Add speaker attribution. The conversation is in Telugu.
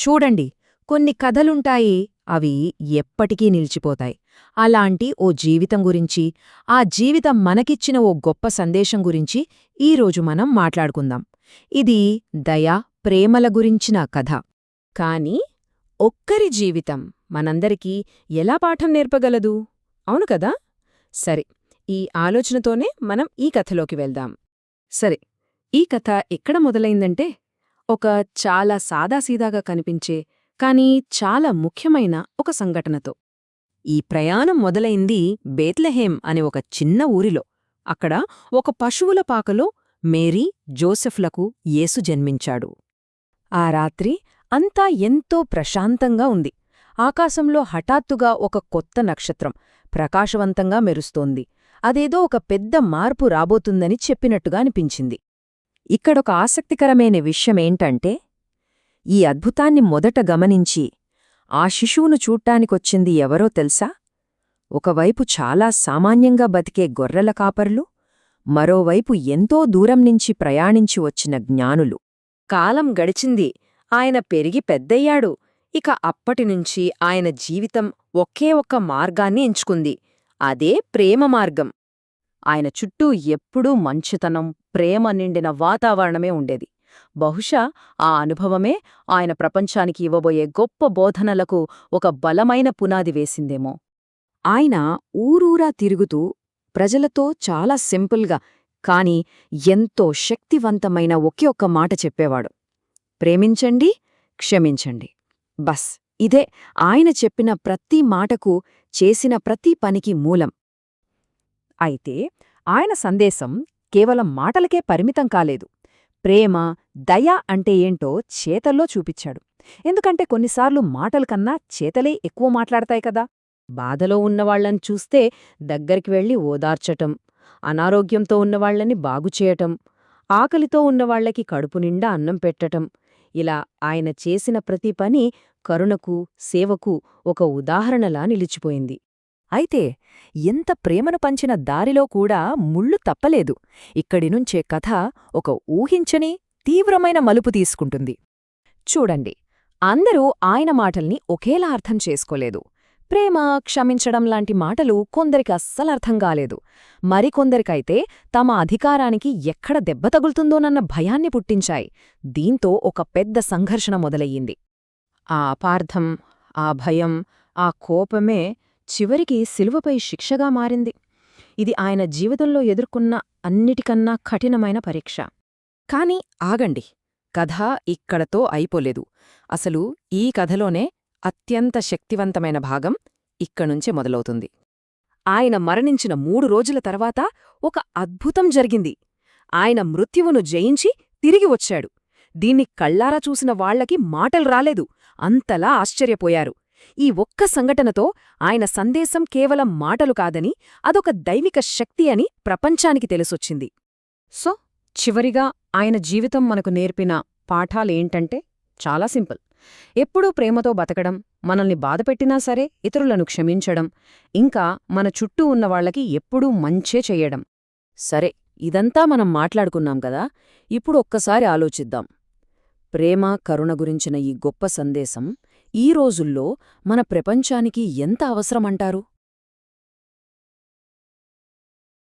Speaker 1: చూడండి, కొన్ని కథలుంటాయి, అవి ఎప్పటికీ నిలిచిపోతాయి. అలాంటి ఓ జీవితం గురించి, ఆ జీవితం మనకిచ్చిన ఓ గొప్ప సందేశం గురించి ఈరోజు మనం మాట్లాడుకుందాం. ఇది దయ, ప్రేమల గురించిన కథ. కాని ఒక్కరి జీవితం మనందరికీ ఎలా పాఠం నేర్పగలదు? అవును కదా? సరే, ఈ ఆలోచనతోనే మనం ఈ కథలోకి వెళ్దాం. సరే, ఈ కథ ఎక్కడ మొదలైందంటే, ఒక చాలా సాదాసీదాగా కనిపించే కానీ చాలా ముఖ్యమైన ఒక సంఘటనతో. ఈ ప్రయాణం మొదలైంది బేత్లెహేం అనే ఒక చిన్న ఊరిలో. అక్కడ ఒక పశువుల పాకలో మేరీ, జోసెఫ్లకు యేసు జన్మించాడు. ఆ రాత్రి అంతా ఎంతో ప్రశాంతంగా ఉంది. ఆకాశంలో హఠాత్తుగా ఒక కొత్త నక్షత్రం ప్రకాశవంతంగా మెరుస్తోంది. అదేదో ఒక పెద్ద మార్పు రాబోతుందని చెప్పినట్టుగా అనిపించింది. ఇక్కడొక ఆసక్తికరమైన విషయమేంటంటే, ఈ అద్భుతాన్ని మొదట గమనించి ఆ శిశువును చూడ్డానికొచ్చింది ఎవరో తెలుసా? ఒకవైపు చాలా సామాన్యంగా బతికే గొర్రెల కాపర్లు, మరోవైపు ఎంతో దూరం నుంచి ప్రయాణించి వచ్చిన జ్ఞానులు. కాలం గడిచింది, ఆయన పెరిగి పెద్దయ్యాడు. ఇక అప్పటినుంచి ఆయన జీవితం ఒకే ఒక్క మార్గాన్ని ఎంచుకుంది, అదే ప్రేమ మార్గం. ఆయన చుట్టూ ఎప్పుడూ మంచితనం, ప్రేమ నిండిన వాతావరణమే ఉండేది. బహుశా ఆ అనుభవమే ఆయన ప్రపంచానికి ఇవ్వబోయే గొప్ప బోధనలకు ఒక బలమైన పునాది వేసిందేమో. ఆయన ఊరూరా తిరుగుతూ ప్రజలతో చాలా సింపుల్గా కాని ఎంతో శక్తివంతమైన ఒకే ఒక్క మాట చెప్పేవాడు: ప్రేమించండి, క్షమించండి. బస్ ఇదే ఆయన చెప్పిన ప్రతి మాటకు, చేసిన ప్రతి పనికి మూలం. అయితే ఆయన సందేశం కేవలం మాటలకే పరిమితం కాలేదు. ప్రేమ, దయ అంటే ఏంటో చేతల్లో చూపిచ్చాడు. ఎందుకంటే కొన్నిసార్లు మాటల కన్నా చేతలే ఎక్కువ మాట్లాడతాయి కదా. బాధలో ఉన్నవాళ్లని చూస్తే దగ్గరికి వెళ్లి ఓదార్చటం, అనారోగ్యంతో ఉన్నవాళ్లని బాగుచేయటం, ఆకలితో ఉన్నవాళ్లకి కడుపు నిండా అన్నం పెట్టటం, ఇలా ఆయన చేసిన ప్రతి పని కరుణకు, సేవకు ఒక ఉదాహరణలా నిలిచిపోయింది. అయితే ఎంత ప్రేమను పంచిన దారిలో కూడా ముళ్ళు తప్పలేదు. ఇక్కడినుంచే కథ ఒక ఊహించని తీవ్రమైన మలుపు తీసుకుంటుంది. చూడండి, అందరూ ఆయన మాటల్ని ఒకేలా అర్థం చేసుకోలేదు. ప్రేమ, క్షమించడం లాంటి మాటలు కొందరికి అస్సలర్థం కాలేదు. మరికొందరికైతే తమ అధికారానికి ఎక్కడ దెబ్బ తగులుతుందోనన్న భయాన్ని పుట్టించాయి. దీంతో ఒక పెద్ద సంఘర్షణ మొదలయ్యింది. ఆ అపార్థం, ఆ భయం, ఆ కోపమే చివరికి శిలువపై శిక్షగా మారింది. ఇది ఆయన జీవితంలో ఎదుర్కొన్న అన్నిటికన్నా కఠినమైన పరీక్ష. కాని ఆగండి, కథ ఇక్కడతో అయిపోలేదు. అసలు ఈ కథలోనే అత్యంత శక్తివంతమైన భాగం ఇక్కడ్నుంచే మొదలవుతుంది. ఆయన మరణించిన 3 రోజుల తర్వాత ఒక అద్భుతం జరిగింది. ఆయన మృత్యువును జయించి తిరిగి వచ్చాడు. దీన్ని కళ్లారా చూసిన వాళ్లకి మాటలు రాలేదు. అంతలా ఆశ్చర్యపోయారు. ఈ ఒక్క సంఘటనతో ఆయన సందేశం కేవలం మాటలు కాదని, అదొక దైవిక శక్తి అని ప్రపంచానికి తెలిసొచ్చింది. సో, చివరిగా ఆయన జీవితం మనకు నేర్పిన పాఠాలేంటంటే చాలా సింపుల్. ఎప్పుడూ ప్రేమతో బతకడం, మనల్ని బాధపెట్టినా సరే ఇతరులను క్షమించడం, ఇంకా మన చుట్టూ ఉన్నవాళ్లకి ఎప్పుడూ మంచే చెయ్యడం. సరే, ఇదంతా మనం మాట్లాడుకున్నాం కదా. ఇప్పుడు ఒక్కసారి ఆలోచిద్దాం. ప్రేమ, కరుణ గురించిన ఈ గొప్ప సందేశం ఈ రోజుల్లో మన ప్రపంచానికి ఎంత అవసరమంటారు?